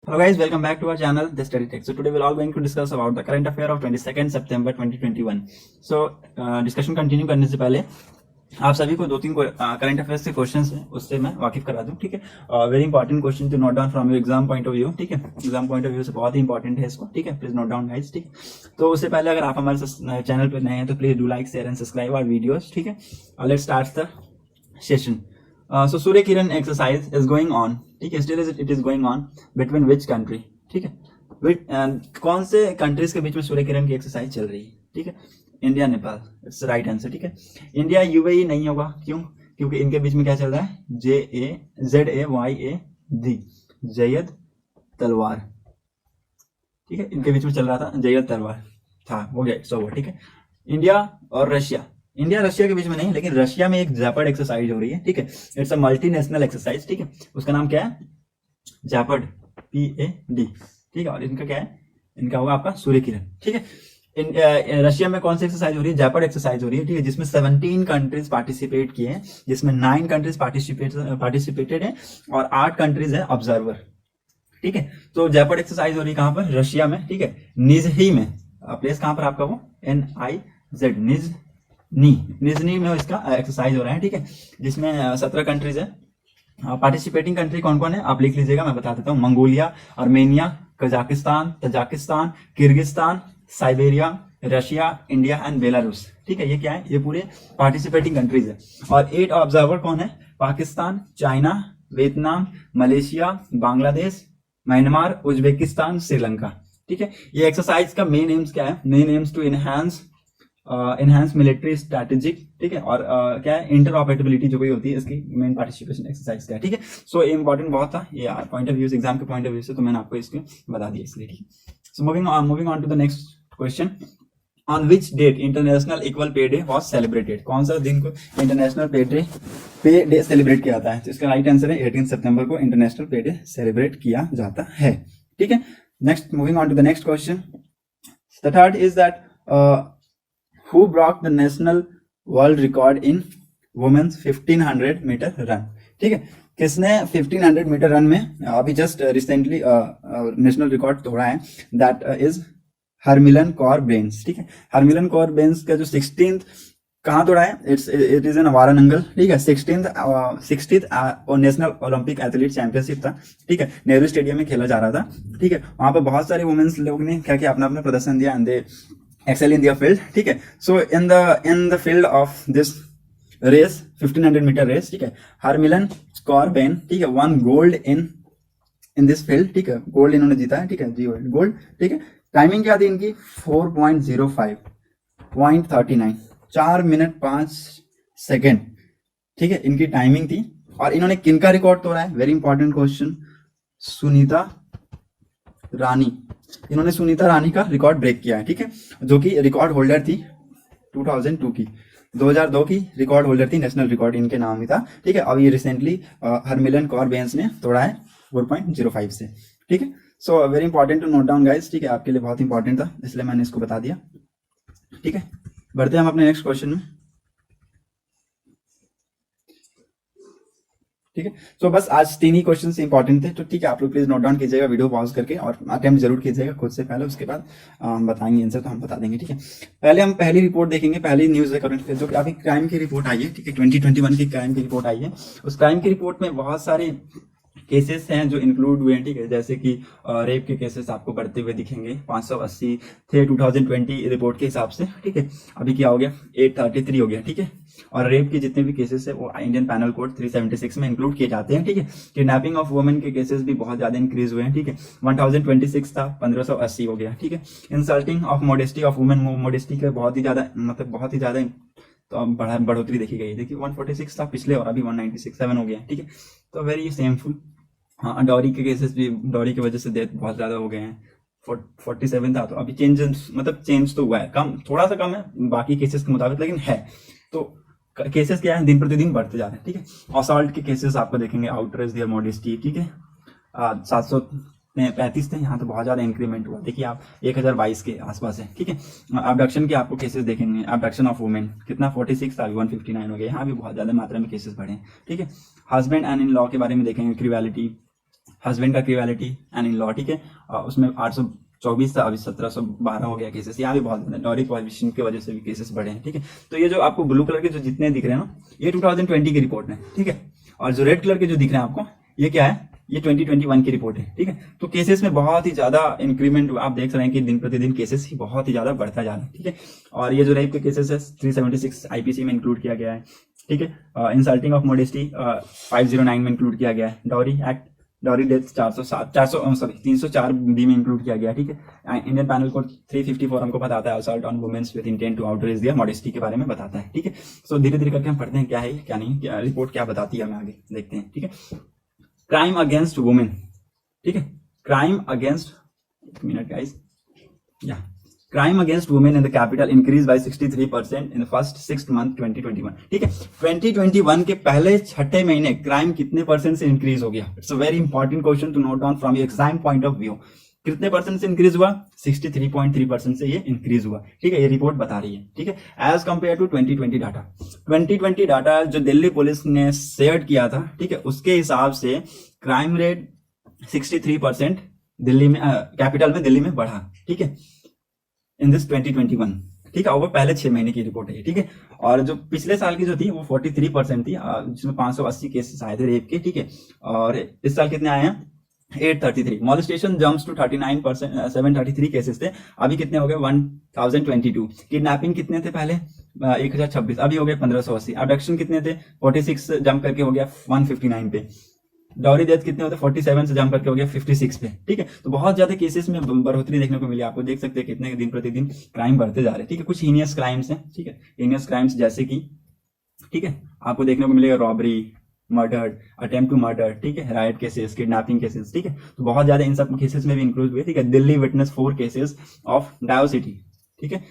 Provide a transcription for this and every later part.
Hello guys, welcome back to our channel, The Study Tech. So today we're all going to discuss about the current affair of 22nd September 2021. So discussion continue करने से पहले आप सभी को दो तीन current affairs के questions हैं, उससे मैं वाकिफ करा दूं, ठीक है। Very important question to note down from your exam point of view, ठीक है। एग्जाम पॉइंट ऑफ व्यू से बहुत ही इंपॉर्टेंट है इसको, ठीक है। प्लीज नोट डाउन गाइस, ठीक है। तो उससे पहले अगर आप हमारे चैनल पर नए हैं तो please do like, share and subscribe our videos, ठीक है। Let's start the session. So Surya Kiran exercise is going on, ठीक है। Still it is going on between which country, ठीक है। कौन से कंट्रीज के बीच में सूर्य किरण की एक्सरसाइज चल रही है, ठीक है। India Nepal, it's right answer, ठीक है। इंडिया यूएई नहीं होगा, क्यों? क्योंकि इनके बीच में क्या चल रहा है, JAYAD, जयद तलवार, ठीक है। इनके बीच में चल रहा था जयद तलवार था, हो गया सो वो, ठीक है। इंडिया और रशिया, इंडिया रशिया के बीच में नहीं, लेकिन रशिया में एक जैपर्ड एक्सरसाइज हो रही है, ठीक है। इट्स अ मल्टीनेशनल एक्सरसाइज, ठीक है। उसका नाम क्या है, जैपर्ड, PAD, ठीक है। और इनका क्या है, इनका होगा आपका सूर्य किरण, ठीक है। रशिया में कौन सी एक्सरसाइज हो रही है, जैपर्ड एक्सरसाइज हो रही है, ठीक है। जिसमें 17 कंट्रीज पार्टिसिपेट किए हैं, जिसमें 9 कंट्रीज पार्टिसिपेटेड है और 8 कंट्रीज है ऑब्जर्वर, ठीक है। तो जैपर्ड एक्सरसाइज हो रही है कहां पर, रशिया में, ठीक है। निजनी में, प्लेस कहां पर आपका वो, NIZ, निजनी में इसका एक्सरसाइज हो रहा है, ठीक है। जिसमें 17 कंट्रीज है। पार्टिसिपेटिंग कंट्री कौन कौन है आप लिख लीजिएगा, मैं बता देता हूँ। Mongolia, Armenia, Kazakhstan, Tajikistan, Kyrgyzstan, Siberia, Russia, India and Belarus, ठीक है। ये क्या है, ये पूरे पार्टिसिपेटिंग कंट्रीज है। और 8 ऑब्जर्वर कौन है, Pakistan, China, Vietnam, Malaysia, Bangladesh, Myanmar, Uzbekistan, Sri Lanka, ठीक है। ये एक्सरसाइज का मेन एम्स क्या है, main aims to enhance military strategic, ठीक है। और क्या है, इंटरऑपरेबिलिटी जो कोई होती है, इसकी मेन पार्टिसिपेशन एक्सरसाइज क्या है, ठीक है। सो ये इंपॉर्टेंट बहुत था, ये पॉइंट ऑफ व्यू, एग्जाम के पॉइंट ऑफ व्यू से, तो मैंने आपको इसके बता दिया इसलिए, ठीक है। So moving on to the next question. On which date international equal pay day was celebrated, कौन सा दिन को इंटरनेशनल पे डे सेलिब्रेट किया जाता है, तो इसका राइट आंसर है 18 सितंबर को इंटरनेशनल पे डे सेलिब्रेट किया जाता है, ठीक है। Next, moving on to the next question. The third is that who broke the national world record in women's 1500 meter run, ठीक है। किसने 1500 मीटर रन में अभी जस्ट रिसेंटली नेशनल रिकॉर्ड तोड़ा है, दैट इज हरमिलन कौर बेंस, ठीक है। हरमिलन कौर बेंस का जो 16th कहाँ तोड़ा है, इट इज इन वारानंगल, ठीक है। 60th national Olympic athlete championship था, ठीक है। नेहरू स्टेडियम में खेला जा रहा था, ठीक है। वहां पर बहुत सारे वुमेन्स लोग ने क्या किया, अपना अपना प्रदर्शन दिया, and they excel in their field, ठीक है। So in the field of this race 1500 meter race, ठीक है, हरमिलन कौर बेन, ठीक है, won gold in this field, ठीक है। गोल्ड इन्होंने जीता है, ठीक है, जी गोल्ड, ठीक है। टाइमिंग क्या थी इनकी, 4.05.39, 4 मिनट 5 सेकेंड, ठीक है, इनकी टाइमिंग थी। और इन्होंने किनका रिकॉर्ड तोड़ा है, वेरी इंपॉर्टेंट क्वेश्चन, सुनीता रानी, इन्होंने सुनीता रानी का रिकॉर्ड ब्रेक किया है, ठीक है। जो कि रिकॉर्ड होल्डर थी 2002 की, 2002 की रिकॉर्ड होल्डर थी, नेशनल रिकॉर्ड इनके नाम ही था, ठीक है। अब ये रिसेंटली हरमिलन कौर बेंस ने तोड़ा है 4.05 से, ठीक है। So very important to note down guys, ठीक है, आपके लिए बहुत इंपॉर्टेंट था, इसलिए मैंने इसको बता दिया, ठीक है। बढ़ते हैं हम अपने नेक्स्ट क्वेश्चन में, ठीक है। सो बस आज 3 ही क्वेश्चन से इंपॉर्टेंट थे, तो ठीक है, आप लोग प्लीज नोट डाउन कीजिएगा, वीडियो पॉज करके, और अटेम्प्ट जरूर कीजिएगा खुद से पहले, उसके बाद बताएंगे आंसर, तो हम बता देंगे, ठीक है। पहले हम पहली रिपोर्ट देखेंगे, पहली न्यूज है करंट अफेयर, जो कि अभी क्राइम की रिपोर्ट आई है, ठीक है। 2021 की क्राइम की रिपोर्ट आई है। उस क्राइम की रिपोर्ट में बहुत सारे केसेस हैं जो इंक्लूड हुए हैं, ठीक है। जैसे कि रेप के केसेस आपको बढ़ते हुए दिखेंगे, 580 थे 2020 रिपोर्ट के हिसाब से, ठीक है। अभी क्या हो गया, 833 हो गया, ठीक है। और रेप के जितने भी केसेस है वो इंडियन पैनल कोड 376 में इंक्लूड किए जाते हैं, ठीक है। किडनैपिंग ऑफ वुमेन के केसेस भी बहुत ज्यादा इंक्रीज हुए हैं, ठीक है। 1026 था, 1580 हो गया, ठीक है। Insulting of modesty of women, modesty के बहुत ही ज्यादा, मतलब बहुत ही ज्यादा तो बढ़ोतरी देखी गई, देखिए 146 था पिछले, और अभी 196 हो गया, ठीक है। तो वेरी सेमफुल। हाँ, डॉरी के केसेस भी, डॉरी की वजह से डेथ बहुत ज्यादा हो गए हैं, 47 था, तो अभी चेंज तो हुआ है, कम, थोड़ा सा कम है बाकी केसेस के मुताबिक, लेकिन है। तो केसेस क्या है, दिन प्रतिदिन बढ़ते जा रहे हैं, ठीक है। असॉल्ट के केसेस आपको देखेंगे, आउटरेज देयर मॉडेस्टी, ठीक है, 735 थे, यहाँ तो बहुत ज्यादा इंक्रीमेंट हुआ, देखिए आप 1022 के आसपास है, ठीक है। अबडक्शन के आपको केसेस देखेंगे, अबडक्शन ऑफ वुमेन कितना 46 था, 159 हो गया, यहाँ भी बहुत ज्यादा मात्रा में केसेस बढ़े हैं, ठीक है। हस्बैंड एंड इन लॉ के बारे में देखेंगे, क्रिवलिटी, हस्बैंड का क्रिवालिटी एंड इन लॉ, ठीक है, उसमें 824 था, अभी 1712 हो गया केसेस। यहाँ भी बहुत डॉरी पॉलिशन की वजह से भी केसेस बढ़े हैं, ठीक है। तो ये जो आपको ब्लू कलर के जो जितने दिख रहे हैं ना, ये 2020 की रिपोर्ट है, ठीक है। और जो रेड कलर के जो दिख रहे हैं आपको, ये क्या है, ये 2021 की रिपोर्ट है, ठीक है। तो केसेस में बहुत ही ज्यादा इंक्रीमेंट आप देख रहे हैं कि दिन प्रतिदिन केसेस ही बहुत ही ज्यादा बढ़ता जा रहा है, ठीक है। और ये जो रेप के केसेस है 376 आईपीसी में इंक्लूड किया गया है, ठीक है। इंसल्टिंग ऑफ मॉडेस्टी 509 में इंक्लूड किया गया है। Dowry act, dowry death 304 B में इंक्लूड किया गया है, ठीक है। इंडियन पैनल कोड 354 हमको बताता है assault on women's with intent to outrage their modesty के बारे में बताता है, ठीक है। सो धीरे धीरे करके हम पढ़ते हैं क्या है क्या नहीं, क्या रिपोर्ट क्या बताती है, हमें आगे देखते हैं, ठीक है। क्राइम अगेंस्ट वुमेन, ठीक है, क्राइम अगेंस्ट, एक मिनट गाइस, या crime against women in the capital increase by 63% in the first 6 month 2021, ठीक है। 2021 के पहले छठे महीने क्राइम कितने परसेंट से इंक्रीज हो गया? It's a very important question to note down from your exam point of view. कितने परसेंट से इंक्रीज हुआ? 63.3% से ये इंक्रीज हुआ, ठीक है। ये रिपोर्ट बता रही है, ठीक है, as compare to 2020 data. 2020 data जो दिल्ली पुलिस ने शेयर किया था, ठीक है, उसके हिसाब से क्राइम रेट 63% दिल्ली में, कैपिटल में दिल्ली में बढ़ा, ठीक है, इन दिस 2021, ठीक है। और वो पहले 6 महीने की रिपोर्ट है, ठीक है। और जो पिछले साल की जो थी वो 43% थी, जिसमें 580 केसेस आए थे रेप के, ठीक है। और इस साल कितने आए हैं? 833। मॉलेस्टेशन जम्प्स टू 39%, 733 केसेस थे, अभी कितने हो गए? 1022। किडनैपिंग कितने थे पहले? 1026, अभी हो गए 1580। अबडक्शन कितने थे? 46 जंप करके हो गया 159 पे। डॉरी डेथ कितने होते? 47 से जंप करके हो गया 56 पे, ठीक है। तो बहुत ज्यादा केसेस में बढ़ोतरी देखने को मिली, आपको देख सकते हैं कितने दिन प्रतिदिन क्राइम बढ़ते जा रहे हैं, ठीक है। कुछ हीनियस क्राइम्स हैं, ठीक है, हीनियस क्राइम्स जैसे कि, ठीक है, आपको देखने को मिलेगा robbery, murder, attempt to murder, ठीक है, राइट केसेस, किडनैपिंग केसेस, ठीक है। तो बहुत ज्यादा इन सब केसेस में भी इंक्लूड हुए, ठीक है। Delhi witness 4 cases of dacoity, ठीक है,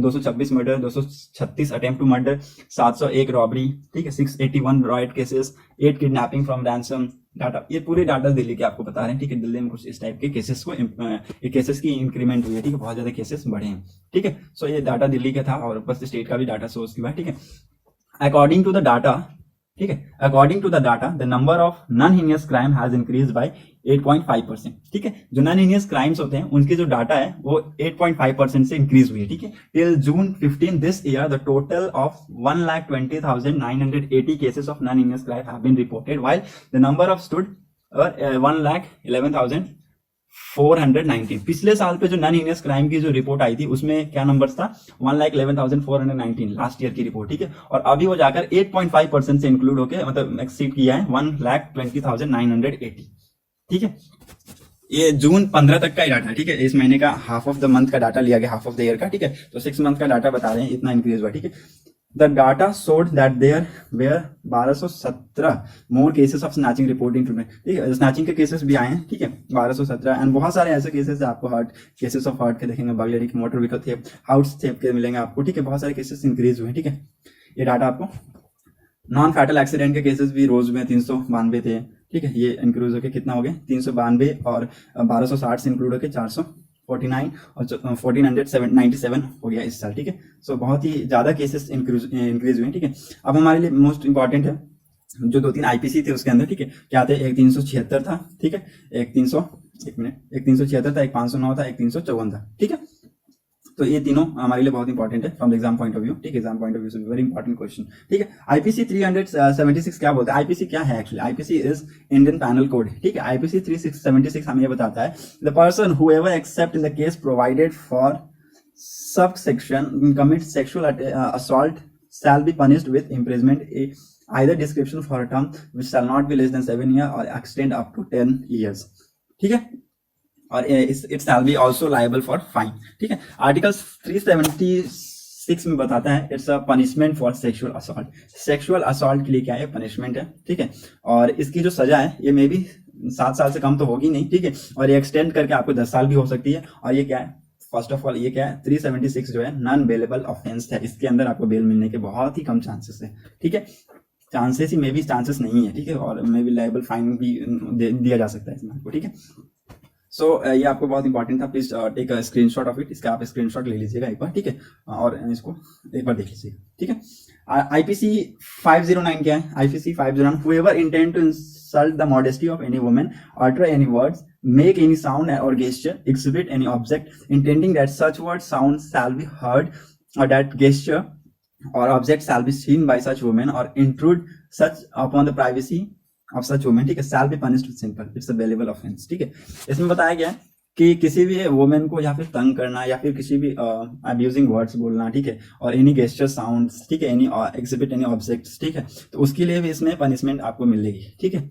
226 murder, 236 attempt to murder, 701 robbery, ठीक है, 681 riot cases, 8 kidnapping from ransom. Data, ये पूरे डाटा दिल्ली के आपको बता रहे हैं, ठीक है। दिल्ली में कुछ इस टाइप के केसेस को, केसेस की इंक्रीमेंट हुई है, ठीक है, बहुत ज्यादा केसेस बढ़े हैं, ठीक है। सो ये डाटा दिल्ली का था, और ऊपर से स्टेट का भी डाटा सोर्स किया, ठीक है। अकॉर्डिंग टू द डाटा, ठीक है, according to the data the number of non heinous crime has increase by 8.5%, ठीक है। जो नॉन हीनियस क्राइम्स होते हैं उनके जो डाटा है वो 8.5% से इंक्रीज हुई है, ठीक है। Till June 15 this year the total of 1,20,980 cases of non heinous crime have been reported while the number of stood 1,11,419। पिछले साल पे जो नॉन हीनियस क्राइम की जो रिपोर्ट आई थी उसमें क्या नंबर था? 1,11,419 लास्ट ईयर की रिपोर्ट, ठीक है। और अभी वो जाकर 8.5% से इंक्लूड होकर, मतलब एक्सीड किया है 1,20,980, ठीक है। ये जून 15 तक का ही डाटा है, ठीक है। इस महीने का हाफ ऑफ द मंथ का डाटा लिया गया, हाफ ऑफ द ईयर का, ठीक है। तो 6 मंथ का डाटा बता रहे हैं, इतना इंक्रीज हुआ, ठीक है। The data showed that there were 1217 more cases of snatching reporting to, ठीक है। स्नैचिंग के केसेस भी आए हैं, ठीक है, 1217, एंड बहुत सारे ऐसे केसेस है आपको हर्ट केसेस ऑफ हर्ट के देखेंगे, बगलेरी के, मोटर व्हीकल थे, हाउस थे के मिलेंगे आपको, ठीक है। बहुत सारे केसेस इंक्रीज हुए, ठीक है। ये डाटा आपको नॉन फैटल एक्सीडेंट के केसेस भी रोज में 392 थे, ठीक है। ये इंक्लूड होकर कितना हो गया? 392, और 1260 से इंक्लूड होकर 449 और 1497 हो गया इस साल, ठीक है। सो बहुत ही ज्यादा केसेस इंक्रीज हुए, ठीक है। अब हमारे लिए मोस्ट इंपॉर्टेंट है जो 2-3 आईपीसी थे उसके अंदर, ठीक है, क्या थे? एक 376 था, ठीक है, एक 376 था, एक 509 था, एक 354 था, ठीक है। तो ये तीनों हमारे लिए बहुत इंपॉर्टेंट है from exam point of view, ठीक है। एग्जाम पॉइंट ऑफ व्यू से वेरी इंपॉर्टेंट क्वेश्चन, ठीक है। आईपीसी 376 क्या बोलता है? आईपीसी क्या है actually? IPC is Indian penal code, ठीक है। आईपीसी 376 हमें ये बताता है the person whoever except in the case provided for sub section commit sexual assault shall be punished with imprisonment either description for a term which shall not be less than 7 years or extend up to 10 years, ठीक है। और it shall be also liable for fine, ठीक है। Article 376 में बताता है it's a punishment for sexual assault. Sexual assault के लिए क्या है? पनिशमेंट है, ठीक है। और इसकी जो सजा है ये मे भी 7 साल से कम तो होगी नहीं, ठीक है। और ये एक्सटेंड करके आपको 10 साल भी हो सकती है। और ये क्या है? फर्स्ट ऑफ ऑल ये क्या है? 376 जो है नॉन बेलेबल ऑफेंस है, इसके अंदर आपको बेल मिलने के बहुत ही कम चांसेस है, ठीक है। चांसेस ही मे भी चांसेस नहीं है, ठीक है। और मे भी लाइबल फाइन भी दिया जा सकता है इसमें आपको, ठीक है। सो ये आपको बहुत इंपॉर्टेंट था, please take a screenshot of it, इसका आप स्क्रीनशॉट ले लीजिएगा एक बार, ठीक है, और इसको एक बार देख लीजिएगा, ठीक है। आईपीसी 509 क्या है? IPC 509, whoever intend to insult the modesty of any woman, utter any words, make any sound or gesture, exhibit any object intending that such words, sounds shall be heard, or that gesture or object shall be seen by such woman, or intrude such upon the privacy of such women, ठीक है, shall be punished with simple, it's a bailable offence, ठीक है। इसमें बताया गया है कि किसी भी वुमेन को या फिर तंग करना या फिर किसी भी अब्यूजिंग वर्ड्स बोलना, ठीक है, और एनी गेस्चर साउंड्स, ठीक है, एनी एग्जिबिट एनी ऑब्जेक्ट्स, ठीक है, तो उसके लिए भी इसमें पनिशमेंट आपको मिलेगी, ठीक है।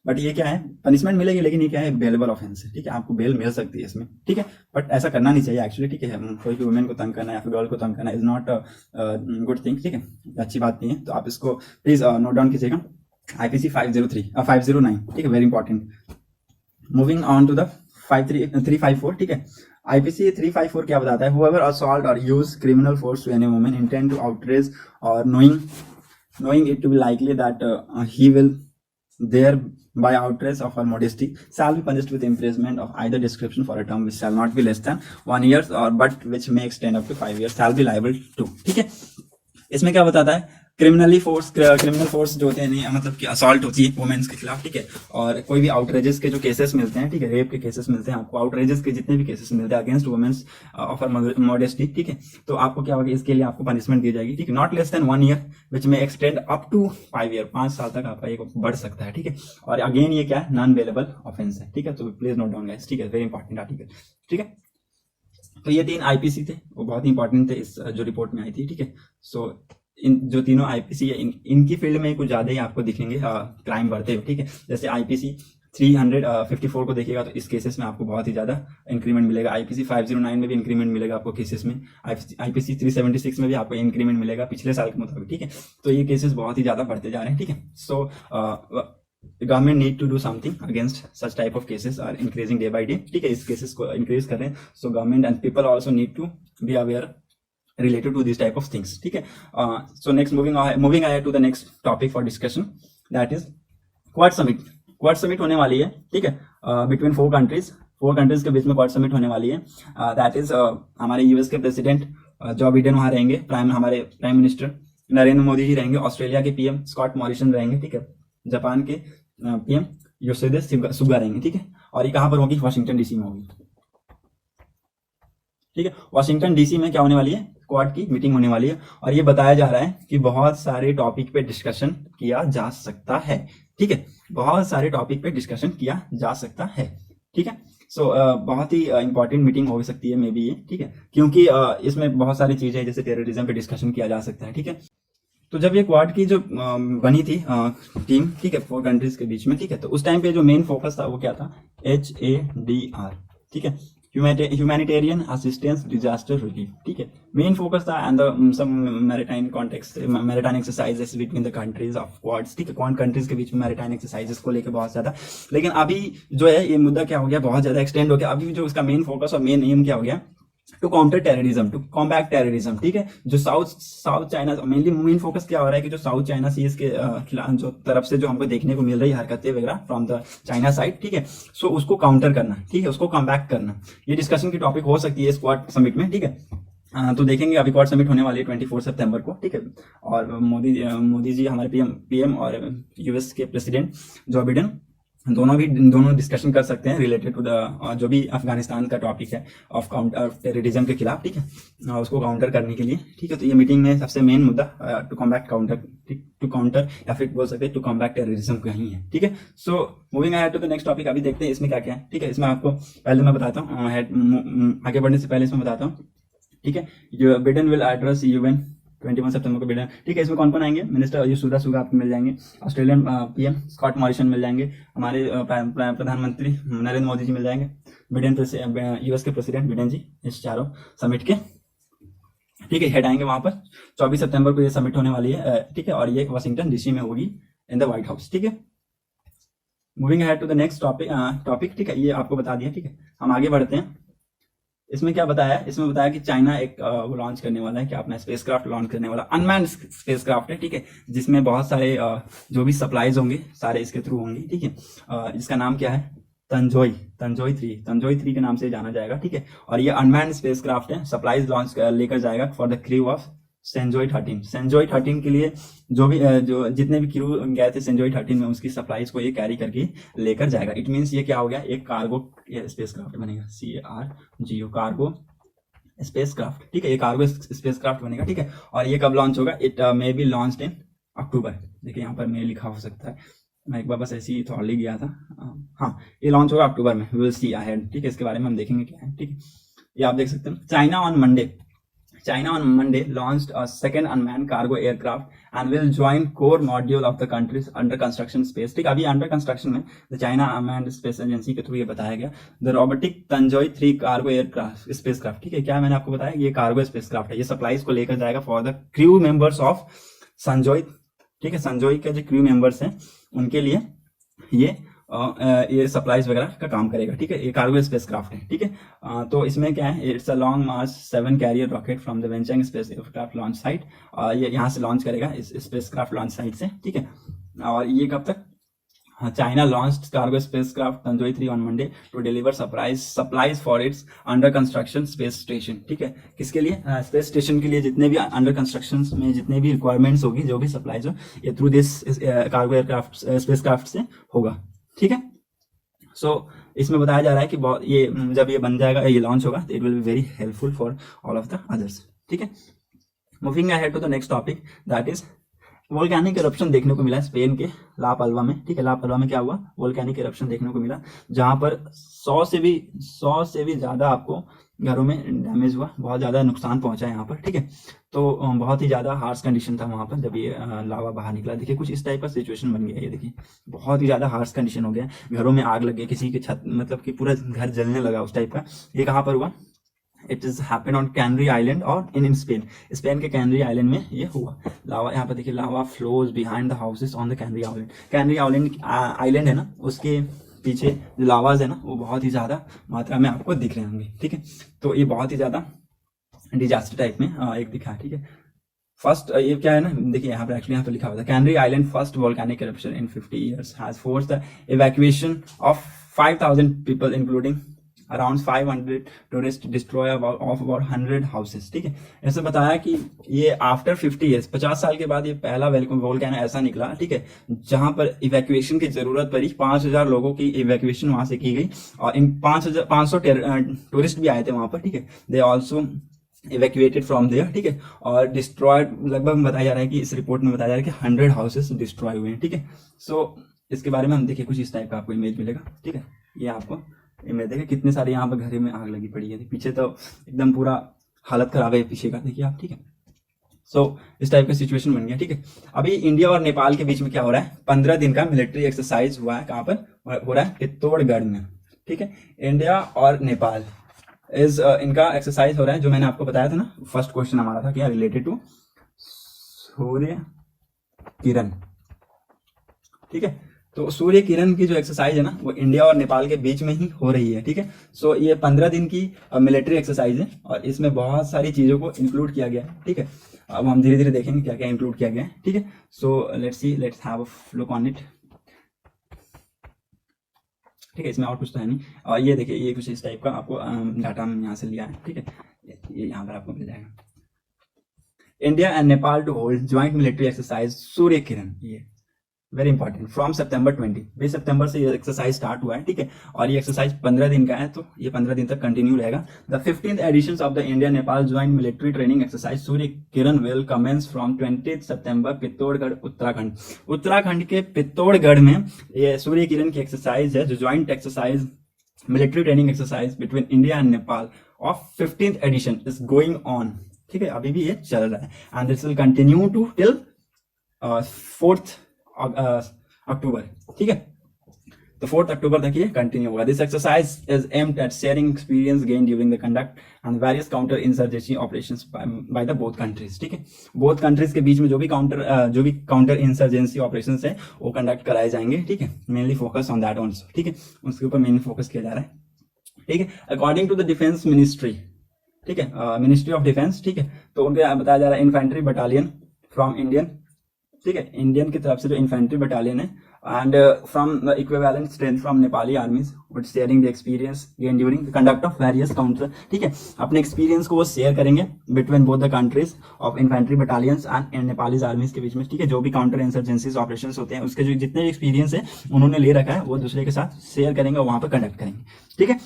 बट ये क्या है, पनिशमेंट मिलेगी, लेकिन ये क्या है, बेलेबल ऑफेंस है, ठीक है, आपको बेल मिल सकती है इसमें, ठीक है, बट ऐसा करना नहीं चाहिए एक्चुअली, ठीक है। कोई भी वुमेन को तंग करना या फिर गर्ल को तंग करना इज नॉट गुड थिंग, ठीक है, अच्छी बात नहीं है, तो आप इसको प्लीज नोट डाउन कीजिएगा। IPC 509, ठीक है, very important. Moving on to the 354, ठीक है। IPC 354 क्या बताता है? whoever assault or use criminal force to any woman intend to outrage or knowing it to be likely that he will thereby outrage of her modesty shall be punished with imprisonment of either description for a term which shall not be less than 1 year or but which may extend up to 5 years shall be liable to, ठीक है। इसमें क्या बताता है? Criminal force जो होते हैं, मतलब कि असॉल्ट होती है वुमेन्स के खिलाफ, ठीक है, और कोई भी आउटरेजेस के जो केसेस मिलते हैं, ठीक है, रेप के केसेस मिलते हैं आपको, आउटरेजेस के जितने भी केसेस मिलते हैं against women's of her modesty, ठीक है, तो आपको क्या होगा, इसके लिए आपको पनिशमेंट दी जाएगी, ठीक है, not less than 1 year which में एक्सटेंड अप टू 5 ईयर, 5 साल तक आपका ये बढ़ सकता है, ठीक है। और अगेन ये क्या है, नॉन बेलेबल ऑफेंस है, ठीक है, तो प्लीज नोट डाउन गाइस, ठीक है, वेरी इंपॉर्टेंट आर्टिकल, ठीक है। तो ये 3 आईपीसी थे, वो बहुत इंपॉर्टेंट थे इस जो रिपोर्ट में आई थी, ठीक है। सो इन जो तीनों आईपीसी है, इनकी फील्ड में कुछ ज्यादा ही आपको दिखेंगे क्राइम बढ़ते हुए, ठीक है। जैसे आईपीसी 354 को देखिएगा तो इस केसेस में आपको बहुत ही ज्यादा इंक्रीमेंट मिलेगा। आईपीसी 509 में भी इंक्रीमेंट मिलेगा आपको केसेस में। आईपीसी 376 में भी आपको इंक्रीमेंट मिलेगा पिछले साल के मुताबिक, ठीक है। तो ये केसेस बहुत ही ज्यादा बढ़ते जा रहे हैं, ठीक है। So government need to do something against such type of cases are increasing day by day, ठीक है, इस केसेस को इंक्रीज कर रहे हैं। So government and people also need to be aware related to these type of things, ठीक है। So next moving ahead to the next topic for discussion, that is Quad Summit होने वाली है, ठीक है, between 4 countries के बीच में Quad Summit होने वाली है। that is हमारे यूएस के प्रेसिडेंट जो बिडेन वहाँ रहेंगे, हमारे प्राइम मिनिस्टर नरेंद्र मोदी जी रहेंगे, ऑस्ट्रेलिया के पीएम स्कॉट मॉरिसन रहेंगे, ठीक है, जापान के पीएम योशिहिदे सुगा रहेंगे, ठीक है। और ये कहाँ पर होगी? वाशिंगटन डीसी में होगी, ठीक है। वाशिंगटन डीसी में क्या होने वाली है? क्वाड की मीटिंग होने वाली है। और ये बताया जा रहा है कि बहुत सारे टॉपिक पे डिस्कशन किया जा सकता है, ठीक है, बहुत सारे टॉपिक पे डिस्कशन किया जा सकता है, ठीक है। सो बहुत ही इंपॉर्टेंट मीटिंग हो सकती है मे बी ये, ठीक है, क्योंकि इसमें बहुत सारी चीजें हैं, जैसे टेररिज्म पे डिस्कशन किया जा सकता है, ठीक है। तो जब ये क्वाड की जो बनी थी टीम, ठीक है, 4 कंट्रीज के बीच में, ठीक है, तो उस टाइम पे जो मेन फोकस था वो क्या था? HADR, ठीक है, ह्यूमैनिटेरियन असिस्टेंस डिजास्टर रिलीफ, ठीक है, मेन फोकस था। And some maritime context, maritime exercises between the countries of quads, ठीक है, क्वाड कंट्रीज के बीच में मैरिटाइम एक्सरसाइजेस को लेकर बहुत ज्यादा। लेकिन अभी जो है ये मुद्दा क्या हो गया, बहुत ज्यादा एक्सटेंड हो गया। अभी जो उसका मेन फोकस और मेन एम क्या हो गया? To counter terrorism, to combat terrorism, ठीक है। जो South China, mainly main focus क्या हो रहा है कि जो साउथ चाइना सीज के खिलाफ जो तरफ से जो हमको देखने को मिल रही हरकतें वगैरह फ्रॉम द चाइना साइड, ठीक है, सो उसको काउंटर करना, ठीक है, उसको कॉम्बैट करना, ये डिस्कशन की टॉपिक हो सकती है इस क्वाड समिट में, ठीक है। तो देखेंगे, अभी क्वाड समिट होने वाली है 24 सितंबर को, ठीक है। और मोदी जी हमारे पीएम और यूएस के प्रेसिडेंट जो बिडेन दोनों डिस्कशन कर सकते हैं रिलेटेड टू द जो भी अफगानिस्तान का टॉपिक है ऑफ काउंटर टेररिज्म के खिलाफ, ठीक है, उसको काउंटर करने के लिए, ठीक है। तो ये मीटिंग में सबसे मेन मुद्दा टू काउंटर या फिर बोल सकते हैं टू कॉम्बैट टेररिज्म का ही है, ठीक है। So moving ahead to the next topic, अभी देखते हैं इसमें क्या क्या है, ठीक है। इसमें आपको पहले मैं बताता हूँ, आगे बढ़ने से पहले इसमें बताता हूँ, ठीक है। बिडेन विल एड्रेस यूएन 21 सितंबर को बिडेन, ठीक है। इसमें कौन कौन आएंगे? मिनिस्टर योशिहिदे सुगा आपको मिल जाएंगे, ऑस्ट्रेलियन पीएम स्कॉट मॉरिसन मिल जाएंगे, हमारे प्रधानमंत्री नरेंद्र मोदी जी मिल जाएंगे, बिडेन यूएस के प्रेसिडेंट बिडेन जी, इस चारों समिट के, ठीक है, हेड आएंगे वहां पर। 24 सितंबर को ये समिट होने वाली है, ठीक है, और ये वाशिंगटन डीसी में होगी इन द व्हाइट हाउस, ठीक है। Moving ahead to the next topic, ठीक है, ये आपको बता दिया, ठीक है। हम आगे बढ़ते हैं। इसमें क्या बताया? इसमें बताया कि चाइना एक वो लॉन्च करने वाला है, क्या अपना स्पेसक्राफ्ट लॉन्च करने वाला, अनमैन्ड स्पेसक्राफ्ट है, ठीक है, जिसमें बहुत सारे जो भी सप्लाईज होंगे सारे इसके थ्रू होंगे, ठीक है। इसका नाम क्या है? तंजोई तंजोई 3 के नाम से जाना जाएगा, ठीक है। और ये अनमैन्ड स्पेसक्राफ्ट है, सप्लाईज लॉन्च लेकर जाएगा फॉर द क्रू ऑफ सेंजोई 13 के लिए जो भी जो जितने भी क्रू गए थे सेंजोई 13 में, उसकी सप्लाईज को ये कैरी करके लेकर जाएगा। इट मीन्स ये क्या हो गया, एक कार्गो स्पेसक्राफ्ट बनेगा, CARGO कार्गो स्पेसक्राफ्ट, ठीक है। ये कार्गो स्पेसक्राफ्ट बनेगा, ठीक है। और ये कब लॉन्च होगा, it may be launched in October. देखिए यहाँ पर मे लिखा हो सकता है, मैं एक बार बस ऐसे ही थॉली गया था। हाँ, ये लॉन्च होगा अक्टूबर में, विल सी अहेड, ठीक है। इसके बारे में हम देखेंगे क्या है, ठीक है। ये आप देख सकते हैं, China on Monday launched a second unmanned cargo aircraft and will join core module of the country's under construction space, ठीक है। अभी अंडर कंस्ट्रक्शन में the China unmanned space agency के थ्रू ये बताया गया, the robotic Tianzhou 3 cargo aircraft spacecraft, ठीक है। क्या मैंने आपको बताया, ये कार्गो स्पेसक्राफ्ट है, ये सप्लाईज को लेकर जाएगा for the crew members of Tianzhou, ठीक है। संजोई के जो क्रू मेंबर्स हैं उनके लिए ये सप्लाईज वगैरह का काम करेगा, ठीक है। ये कार्गो स्पेसक्राफ्ट है, ठीक है। तो इसमें क्या है, it's a Long March 7 carrier rocket from the Wenchang spacecraft launch site, ये यहाँ से लॉन्च करेगा इस स्पेसक्राफ्ट लॉन्च साइट से, ठीक है। और ये कब तक, China launched cargo spacecraft Tianzhou 3 on Monday to deliver supplies for its under construction space station, ठीक है। किसके लिए, स्पेस स्टेशन के लिए, जितने भी अंडर कंस्ट्रक्शन में जितने भी रिक्वायरमेंट्स होगी, जो भी सप्लाईज हो, ये through this cargo aircraft spacecraft से होगा, ठीक है। सो इसमें बताया जा रहा है कि बहुत ये जब ये बन जाएगा, ये लॉन्च होगा, तो it will be very helpful for all of the others, ठीक है। Moving ahead to the next topic, that is volcanic eruption देखने को मिला स्पेन के ला पल्वा में, ठीक है। ला पल्वा में क्या हुआ, वोल्केनिक इरप्शन देखने को मिला, जहां पर 100 से भी ज्यादा आपको घरों में डैमेज हुआ, बहुत ज्यादा नुकसान पहुंचा यहाँ पर, ठीक है। तो बहुत ही ज्यादा हार्श कंडीशन था वहां पर जब ये लावा बाहर निकला। देखिए कुछ इस टाइप का सिचुएशन बन गया, ये देखिए बहुत ही ज्यादा हार्श कंडीशन हो गया, घरों में आग लग गई, किसी के छत मतलब कि पूरा घर जलने लगा उस टाइप का। ये कहाँ पर हुआ, it is happen on canary island और इन स्पेन के कैनरी आइलैंड में ये हुआ। लावा यहाँ पर देखिए, लावा flows behind the houses on the canary island है ना, उसके पीछे जो लावाज है ना, वो बहुत ही ज्यादा मात्रा में आपको दिख रहे होंगे, ठीक है। तो ये बहुत ही ज्यादा डिजास्टर टाइप में एक दिखा है, ठीक है। फर्स्ट ये क्या है ना, देखिए यहाँ पर एक्चुअली यहाँ पर लिखा हुआ था, canary island first volcanic eruption in 50 years has forced the evacuation of 5000 people including around 500 tourist, destroy of about 100 houses, ठीक है। ऐसे बताया कि ये आफ्टर 50 years 50 साल के बाद ये पहला वोल्केनो ऐसा निकला, ठीक है, जहां पर इवैक्यूएशन की जरूरत पड़ी। 5000 लोगों की इवैक्यूएशन वहां से की गई, और इन 500 टूरिस्ट भी आए थे वहां पर, ठीक है। They also evacuated from there, ठीक है। और डिस्ट्रॉयड लगभग बताया जा रहा है कि इस रिपोर्ट में बताया जा रहा है कि 100 हाउसेस डिस्ट्रॉय हुए हैं, ठीक है। सो इसके बारे में हम देखिए, कुछ इस टाइप का आपको इमेज मिलेगा, ठीक है। ये आपको इमेज देखिए, कितने सारे यहाँ पर घरों में आग लगी पड़ी है, पीछे तो एकदम पूरा हालत खराब है पीछे का, देखिए आप, ठीक है। सो इस टाइप का सिचुएशन बन गया, ठीक है। अभी इंडिया और नेपाल के बीच में क्या हो रहा है, 15 दिन का मिलिट्री एक्सरसाइज हुआ है, कहाँ पर हो रहा है, पित्तौड़गढ़ में, ठीक है। इंडिया और नेपाल इनका एक्सरसाइज हो रहा है, जो मैंने आपको बताया था ना, फर्स्ट क्वेश्चन हमारा था क्या, रिलेटेड टू सूर्य किरण, ठीक है। तो सूर्य किरण की जो एक्सरसाइज है ना, वो इंडिया और नेपाल के बीच में ही हो रही है, ठीक है। सो ये 15 दिन की मिलिट्री एक्सरसाइज है, और इसमें बहुत सारी चीजों को इंक्लूड किया गया है, ठीक है। अब हम धीरे धीरे देखेंगे क्या क्या इंक्लूड किया गया है, ठीक है। So let's have a look on it, ठीक है। इसमें और कुछ तो है नहीं, और ये देखिए, ये कुछ इस टाइप का आपको डाटा हम यहाँ से लिया है, ठीक है। ये यहाँ पर आपको मिल जाएगा, India and Nepal to hold joint military exercise Surya Kiran, ये वेरी इंपॉर्टेंट, फ्रॉम सितंबर 20 सितंबर से ये एक्सरसाइज स्टार्ट हुआ है, ठीक है। और ये एक्सरसाइज 15 दिन का है, तो ये 15 दिन तक कंटिन्यू रहेगा। The 15th edition of the India Nepal joint military training exercise Surya Kiran will commence from 20 सितंबर पित्तौड़गढ़ उत्तराखंड के पित्तौड़गढ़ में ये सूर्य किरण की एक्सरसाइज है, जो joint exercise military training exercise between India and Nepal of 15th edition is going on, ठीक है। अभी भी ये चल रहा है, and this will continue to till 4th October, ठीक है। तो 4th अक्टूबर तक ये कंटिन्यू होगा। This exercise is aimed at sharing experience gain during the conduct and various counter insurgency operations by the both countries, ठीक है। Both countries के बीच में जो भी काउंटर इंसर्जेंसी ऑपरेशंस है वो कंडक्ट कराए जाएंगे, ठीक है। Mainly focus on that also, ठीक है, उसके ऊपर मेनली फोकस किया जा रहा है, ठीक है। According to the defence ministry, ठीक है, मिनिस्ट्री ऑफ डिफेंस, ठीक है। तो उनके बताया जा रहा है इन्फेंट्री बटालियन फ्रॉम इंडियन, ठीक है, इंडियन की तरफ से जो इन्फेंट्री बटालियन है and from the equivalent strength from Nepali armies would sharing the experience gained during the conduct of various counter, ठीक है, अपने एक्सपीरियंस को वो शेयर करेंगे between both the countries of infantry battalions and Nepali आर्मीज के बीच में, ठीक है, जो भी काउंटर इंसर्जेंसीज ऑपरेशंस होते हैं उसके जो जितने भी एक्सपीरियंस है उन्होंने ले रखा है वो दूसरे के साथ शेयर करेंगे और वहां पर कंडक्ट करेंगे, ठीक है।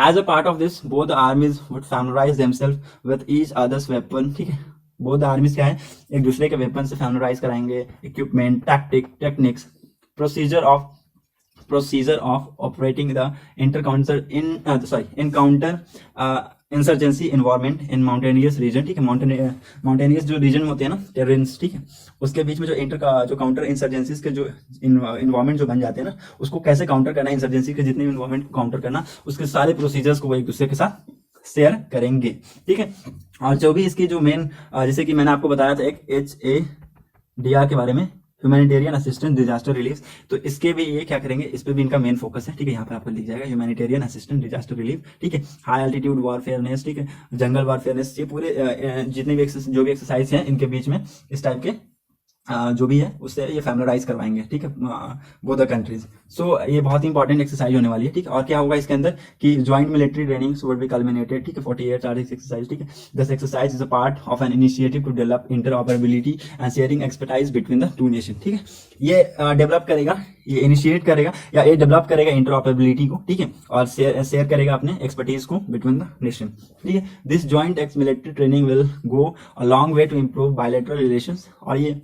As a part of this, both the armies would familiarize themselves with each other's weapon, ठीक है, बोथ द आर्मीज क्या है, एक दूसरे के वेपन से फैमिलराइज कराएंगे, equipment, techniques, procedure of operating the encounter insurgency environment in mountainous region, ठीक है, माउंटेनियस जो रीजन होते हैं ना, टेरेन्स, ठीक है, उसके बीच में जो काउंटर इंसर्जेंसीज के जो इन्वायरमेंट जो बन जाते हैं ना, उसको कैसे काउंटर करना, इंसर्जेंसी के जितने भी इन्वायरमेंट को काउंटर करना, उसके सारे प्रोसीजर्स को वो एक दूसरे के साथ शेयर करेंगे, ठीक है। और जो भी इसकी जो मेन, जैसे कि मैंने आपको बताया था एक HADR के बारे में, ह्यूमैनिटेरियन असिस्टेंट डिजास्टर रिलीफ, तो इसके भी ये क्या करेंगे, इस पे भी इनका मेन फोकस है, ठीक है, यहाँ पर आपको लिख जाएगा ह्यूमैनिटेरियन असिस्टेंट डिजास्टर रिलीफ, ठीक है, हाई एल्टीट्यूड वॉरफेयरनेस, ठीक है, जंगल वॉरफेयरनेस, ये पूरे जितने भी जो भी एक्सरसाइज हैं इनके बीच में इस टाइप के जो भी है उससे ये फैमिलराइज करवाएंगे, ठीक है, बोथ द कंट्रीज। सो ये बहुत ही इंपॉर्टेंट एक्सरसाइज होने वाली है, ठीक है। और क्या होगा इसके अंदर कि joint military training would be culminated, ठीक है, 48 आवर्स एक्सरसाइज, ठीक है। This exercise is a part of an initiative to develop interoperability and sharing expertise between the two nation, ठीक है। ये डेवलप करेगा, ये इनिशिएट करेगा या ये डेवलप करेगा इंटरऑपरेबिलिटी को, ठीक है, और शेयर करेगा अपने एक्सपर्टीज को बिटवीन द नेशन, ठीक है। This joint ex military training will go a long way to improve bilateral relations, और ये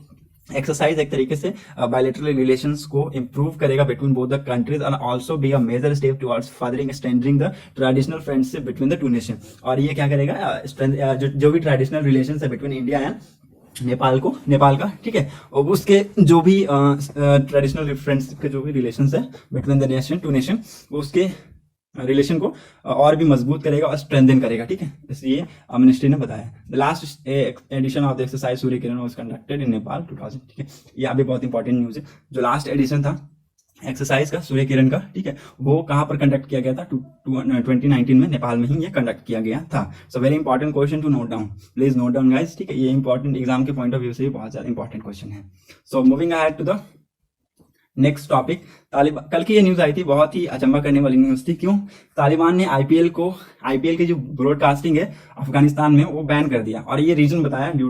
एक्सरसाइज एक तरीके से बायलैटरल रिलेशंस को इंप्रूव करेगा between both the countries and also be a major step towards furthering strengthening the traditional friendship between the two nation. और ये क्या करेगा, जो भी ट्रेडिशनल रिलेशंस है बिटवीन इंडिया एंड नेपाल का, ठीक है, और उसके जो भी ट्रेडिशनल फ्रेंडशिप के जो भी रिलेशंस है between the nation to nation, उसके रिलेशन को और भी मजबूत करेगा और स्ट्रेंथन करेगा, ठीक है, इसलिए मिनिस्ट्री ने बताया। The last addition of the exercise Surya Kiran was conducted in Nepal 2000, ठीक है, ये भी बहुत इंपॉर्टेंट न्यूज है। जो लास्ट एडिशन था एक्सरसाइज का सूर्य किरण का, ठीक है, वो कहां पर कंडक्ट किया गया था, 2019 में नेपाल में ही ये कंडक्ट किया गया था। So very important question to note down, please note down guys, ठीक है, ये इंपॉर्टेंट एग्जाम के पॉइंट ऑफ व्यू से बहुत ज्यादा इंपॉर्टेंट क्वेश्चन है। So moving ahead to the next topic, Taliban, कल की ये न्यूज आई थी, बहुत ही अचंभा करने वाली न्यूज थी। क्यों? तालिबान ने आईपीएल की जो ब्रॉडकास्टिंग है अफगानिस्तान में वो बैन कर दिया, और ये रीजन बताया due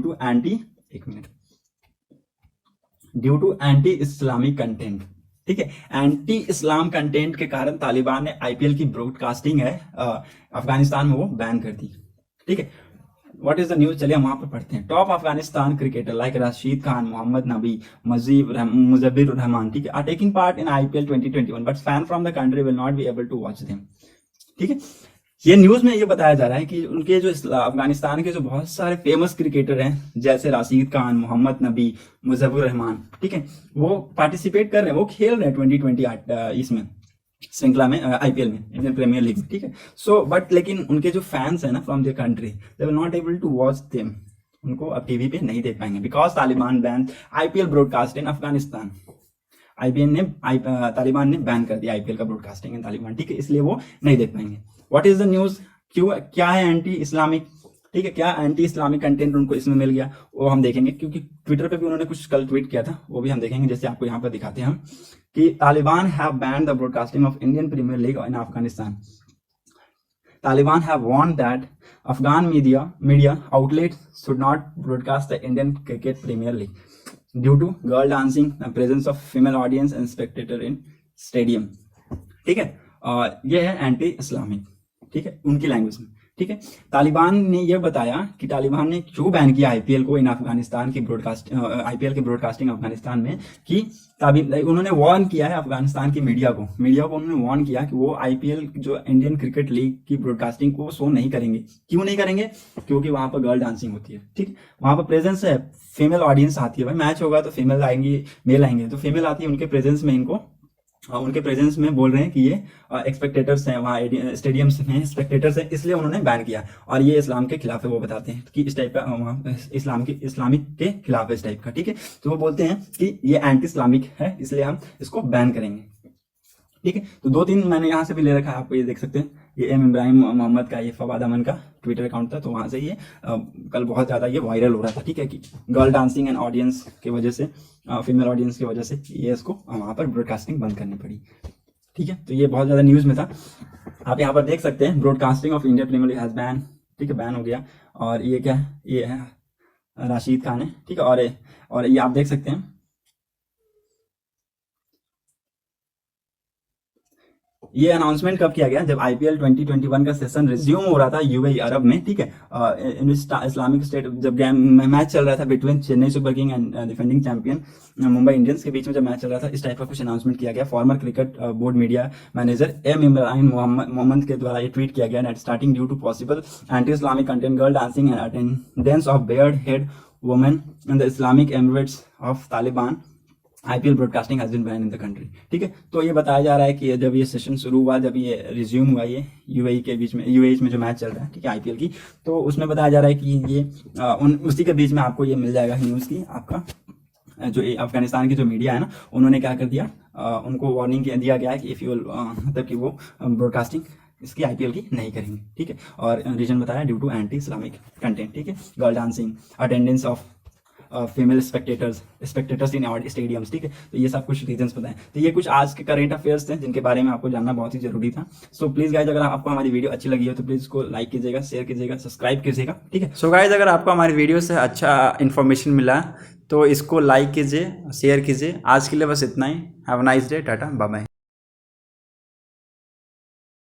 to anti Islamic content, ठीक है, एंटी इस्लाम कंटेंट के कारण तालिबान ने आईपीएल की ब्रॉडकास्टिंग है अफगानिस्तान में वो बैन कर दी, ठीक है। व्हाट इज द न्यूज, चलिए हम वहां पर पढ़ते हैं। Top Afghanistan cricketer like Rashid Khan, Mohammad Nabi, Mujeeb Rahman, ठीक है, are taking part in IPL 2021 but fan from the country will not be able to watch them, ठीक है। ये न्यूज में ये बताया जा रहा है कि उनके जो अफगानिस्तान के जो बहुत सारे फेमस क्रिकेटर हैं जैसे रशीद खान, मोहम्मद नबी, मुजब्बिर रहमान, ठीक है, वो पार्टिसिपेट कर रहे हैं, वो खेल रहे हैं 2020 इसमें श्रृंखला में, आईपीएल में, इंडियन प्रीमियर लीग में, ठीक है। सो बट लेकिन उनके जो फैंस है ना from their country, they will not able to watch them, उनको अब टीवी पे नहीं देख पाएंगे because Taliban ban IPL broadcast in Afghanistan. Taliban ने बैन कर दिया आईपीएल का ब्रॉडकास्टिंग इन तालिबान, ठीक है, इसलिए वो नहीं देख पाएंगे। व्हाट इज द न्यूज, क्यों, क्या है एंटी इस्लामिक, ठीक है, क्या एंटी इस्लामिक कंटेंट उनको इसमें मिल गया वो हम देखेंगे, क्योंकि ट्विटर पे भी उन्होंने कुछ कल ट्वीट किया था, वो भी हम देखेंगे। जैसे आपको यहाँ पर दिखाते हैं हम कि Taliban have banned the broadcasting of Indian Premier League in Afghanistan. Taliban have warned that Afghan media outlets should not broadcast the Indian Cricket Premier League due to girl dancing, the presence of female audience and spectator in stadium, ठीक है। ये है anti Islamic, ठीक है, उनकी language में, ठीक है। तालिबान ने यह बताया कि तालिबान ने क्यों बैन किया आईपीएल को इन अफगानिस्तान की आईपीएल की ब्रॉडकास्टिंग अफगानिस्तान में, कि उन्होंने वार्न किया है अफगानिस्तान की मीडिया को उन्होंने वार्न किया कि वो आईपीएल जो इंडियन क्रिकेट लीग की ब्रॉडकास्टिंग को शो नहीं करेंगे। क्यों नहीं करेंगे? क्योंकि वहां पर गर्ल डांसिंग होती है, ठीक, वहां पर प्रेजेंस है, फीमेल ऑडियंस आती है, भाई मैच होगा तो फीमेल आएंगी, मेल आएंगे, तो फीमेल आती है, उनके प्रेजेंस में इनको उनके प्रेजेंस में बोल रहे हैं कि ये एक्सपेक्टेटर्स हैं, वहाँ स्टेडियम्स में स्पेक्टेटर्स हैं, इसलिए उन्होंने बैन किया, और ये इस्लाम के खिलाफ है, वो बताते हैं कि इस टाइप का इस्लामिक के खिलाफ है इस टाइप का, ठीक है। तो वो बोलते हैं कि ये एंटी इस्लामिक है, इसलिए हम इसको बैन करेंगे, ठीक है। तो 2-3 मैंने यहाँ से भी ले रखा है, आपको ये देख सकते हैं, ये एम इब्राहिम मोहम्मद का ये फवाद अमन का ट्विटर अकाउंट था, तो वहाँ से ये कल बहुत ज़्यादा ये वायरल हो रहा था, ठीक है, कि गर्ल डांसिंग एंड ऑडियंस की वजह से, फीमेल ऑडियंस की वजह से ये इसको वहाँ पर ब्रॉडकास्टिंग बंद करनी पड़ी, ठीक है। तो ये बहुत ज़्यादा न्यूज़ में था। आप यहाँ पर देख सकते हैं broadcasting of India Premier League has ban, ठीक है, बैन हो गया। और ये क्या है, ये है राशिद खान है, ठीक है। और ये आप देख सकते हैं, ये अनाउंसमेंट कब किया गया, जब आईपीएल 2021 का सेशन रिज्यूम हो रहा था यूएई अरब में, ठीक है। इस्लामिक स्टेट जब गेम मैच चल रहा था between Chennai super king and defending champion Mumbai Indians के बीच में जब मैच चल रहा था, इस टाइप का कुछ अनाउंसमेंट किया गया। Former cricket board media manager M Imran Mohammad के द्वारा ये ट्वीट किया गया, net starting due to possible anti Islamic content, girl dancing and attendance of bared head women in the Islamic Emirates of Taliban, IPL broadcasting has been ban in the country, ठीक है। तो ये बताया जा रहा है कि जब ये सेशन शुरू हुआ, जब ये रिज्यूम हुआ, ये यूएई के बीच में, यूएई में जो मैच चल रहा है, ठीक है, आईपीएल की, तो उसमें बताया जा रहा है कि ये उसी के बीच में आपको ये मिल जाएगा न्यूज़ की, आपका जो अफगानिस्तान की जो मीडिया है ना, उन्होंने क्या कर दिया, उनको वार्निंग दिया गया है कि इफ़ यू मतलब कि वो ब्रॉडकास्टिंग इसकी आईपीएल की नहीं करेंगे, ठीक है। और रीजन बताया due to anti Islamic content, ठीक है, girl dancing, attendance of female spectators in our stadiums, ठीक है। तो ये सब कुछ रीजंस बताएं। तो ये कुछ आज के करेंट अफेयर्स थे जिनके बारे में आपको जानना बहुत ही जरूरी था। सो प्लीज गाइज, अगर आपको हमारी वीडियो अच्छी लगी हो तो प्लीज इसको लाइक कीजिएगा, शेयर कीजिएगा, सब्सक्राइब कीजिएगा, ठीक है। सो गाइज, अगर आपको हमारी वीडियो से अच्छा इन्फॉर्मेशन मिला तो इसको लाइक कीजिए, शेयर कीजिए। आज के लिए बस इतना ही। Have a nice day, ta-ta, bye bye.